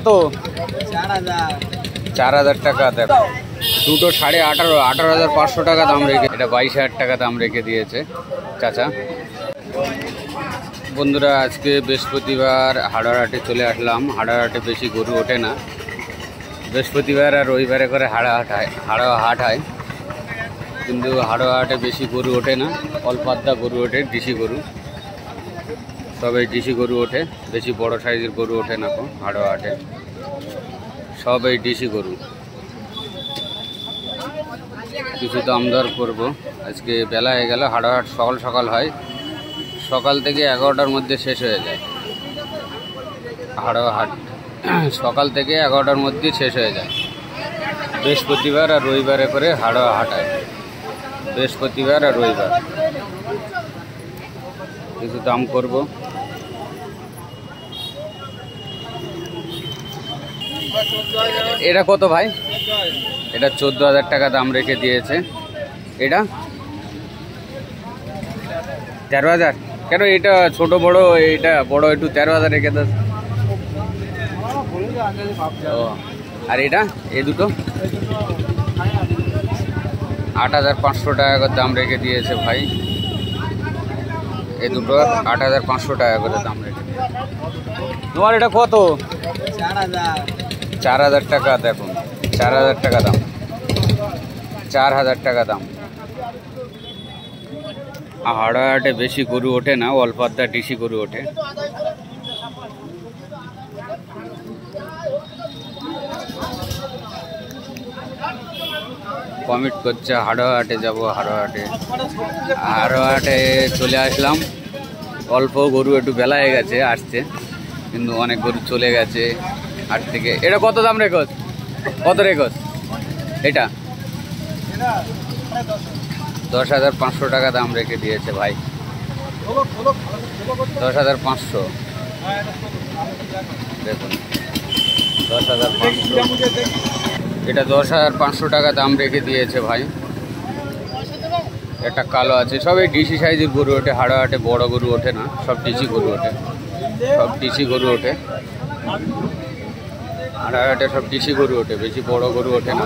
তো 4000 টাকা। দেখো দুটো 18,500 টাকা দাম রেখে, এটা 22,000 টাকা দাম রেখে দিয়েছে চাচা। বন্ধুরা আজকে বৃহস্পতিবার হাড়াহাটে চলে আসলাম। হাড়াহাটে বেশি গরু ওঠে না, বৃহস্পতিবার আর রবিবারে করে হাট হয়, কিন্তু হাড়াহাটে বেশি গরু ওঠে না, অল্প আধা গরু ওঠে, ডিসি গরু। সবাই ডিসি গরু ওঠে, বেশি বড় সাইজের গরু ওঠে না তো হাড়াহাটে, সবাই ডিসি গরু। কিছু দাম দর করবো। আজকে বেলা হয়ে গেল, হাড়াহাট সকাল সকাল হয়, সকাল থেকে 11টার মধ্যে শেষ হয়ে যায়। হাড়াহাট সকাল থেকে 11টার মধ্যে শেষ হয়ে যায়। বৃহস্পতিবার আর রবিবারে করে হাড়াহাট হয়, বৃহস্পতিবার আর রবিবার। কিছু দাম করব। এটা কত ভাই? এটা 14,000 টাকা দাম রেখে দিয়েছে। এটা 13,000 কেন? এটা ছোট বড়, এটা বড় একটু 13,000 রেখে দাও। আর এটা এই দুটো 8,500 টাকা করে দাম রেখে দিয়েছে ভাই। এই দুটো 8,500 টাকা করে দাম রেখে দিয়েছে। তোমার এটা কত? 4,000 টাকা। দেখুন 4,000 টাকা দাম, 4,000 টাকা দাম। হাড়াহাটে বেশি গরু ওঠে না, অল্প আধা ডিসি গরু ওঠে। কমিট করছে হাড়াহাটে যাব, হাড়াহাটে চলে আসলাম। অল্প গরু, একটু বেলা হয়ে গেছে আসছে, কিন্তু অনেক গরু চলে গেছে হাট থেকে। এটা কত দাম রেখোস? কত রেখোস? এটা 10,500 টাকা দাম রেখে দিয়েছে ভাই। 10,500। দেখুন 10,500। এটা 10,500 টাকা দাম রেখে দিয়েছে ভাই। একটা কালো আছে, সবই ডিসি সাইজের গরু ওঠে। হাড়াহাটে বড় গরু ওঠে না, সব ডিসি গরু ওঠে, সব ডিসি গরু ওঠে। হাড়াহাটে সব ডিসি গরু ওঠে, বেশি বড় গরু ওঠে না,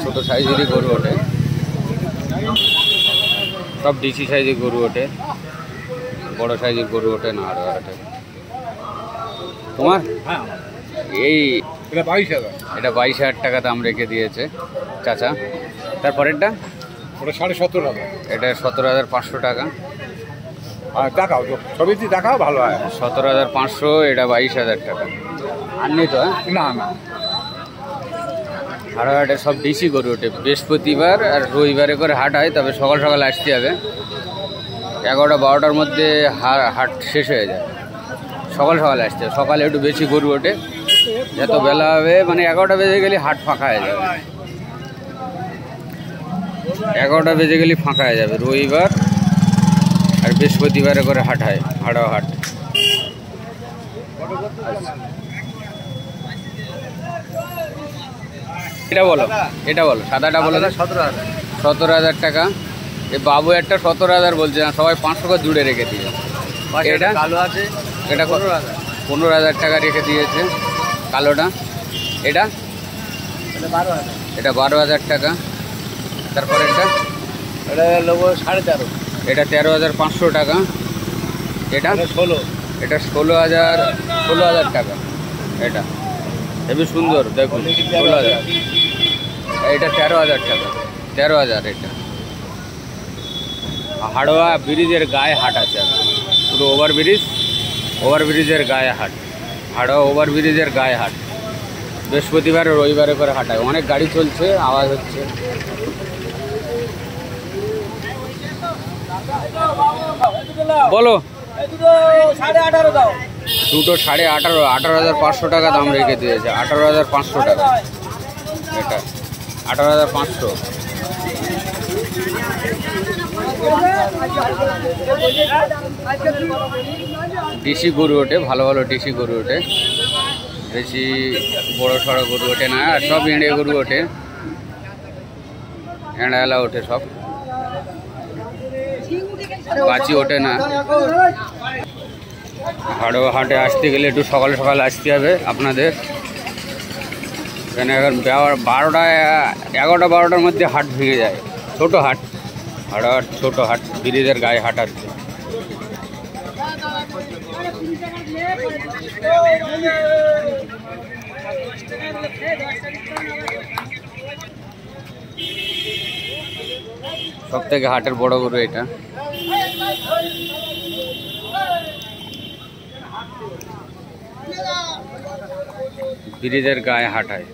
ছোট সাইজেরই গরু ওঠে, সব ডিসি সাইজের গরু ওঠে, বড় সাইজের গরু ওঠে না হাড়াহাটে। তোমার এই এটা 22,000 টাকা দাম রেখে দিয়েছে চাচা। তারপরেরটা ওটা 17,500। এটা 17,500 টাকা। দেখাও ছবি দিয়ে দেখাও, ভালো হয়। 17,500। এটা 22,000 টাকা। আর নেই তো? না না, হাড়াহাটে সব ডিসি গরু ওঠে। বৃহস্পতিবার আর রবিবারে করে হাট হয়, তবে সকাল সকাল আসতে হবে। 11টা 12টার মধ্যে হাট শেষ হয়ে যায়। সকাল সকাল আসতে হবে, সকালে একটু বেশি গরু ওঠে। যত বেলা হবে, মানে 11টা বেজে গেলে হাট ফাঁকা হয়ে যাবে। 11টা বেজে গেলে ফাঁকা হয়ে যাবে। রবিবার আর বৃহস্পতিবারে করে হাট হয়, হাট। এটা বলো, এটা বলো, সাদাটা বলো। 17,000 টাকা। এই বাবু একটা 17,000 বলছে না, সবাই 500 করে জুড়ে রেখে দিয়ে। এটা কালো আছে, এটা 15,000 টাকা রেখে দিয়েছে কালোটা। এটা 12,000 টাকা। তারপরে এটা 13,500। এটা 13,500 টাকা। এটা 16,000 টাকা। এটা হেবি সুন্দর, দেখুন 16,000। এটা 13,000 টাকা, 13,000। এটা হাড়োয়া ব্রিজের গায়ে হাট আছে, পুরো ওভারব্রিজের গায়ে হাট। হাড়োয়া ওভারব্রিজের গায়ে হাট, বৃহস্পতিবার রবিবারে করে হাট হয়। অনেক গাড়ি চলছে, আওয়াজ হচ্ছে। বলো। দুটো 18,500 টাকা দাম রেখে দিয়েছে। 18,500 টাকা। এটা 18,500। ডিসি গরু ওঠে, ভালো ভালো ডিসি গরু ওঠে, বেশি বড় সড়ো গরু ওঠে না। আর সব এঁড়ে গরু ওঠে, এঁড়ালা ওঠে, সব বাজি ওঠে না। হাড়োয়া হাটে আসতে গেলে একটু সকাল সকাল আসতে হবে আপনাদের। এখানে এখন 12টা 11টা 12টার মধ্যে হাট ভেঙে যায়। ছোট হাট, হাড়োয়ার ছোট হাট, ব্রিজের গায়ে হাট আর কি। সব থেকে হাটের বড় গরু এটা। ব্রিজের গায়ে হাট হয়।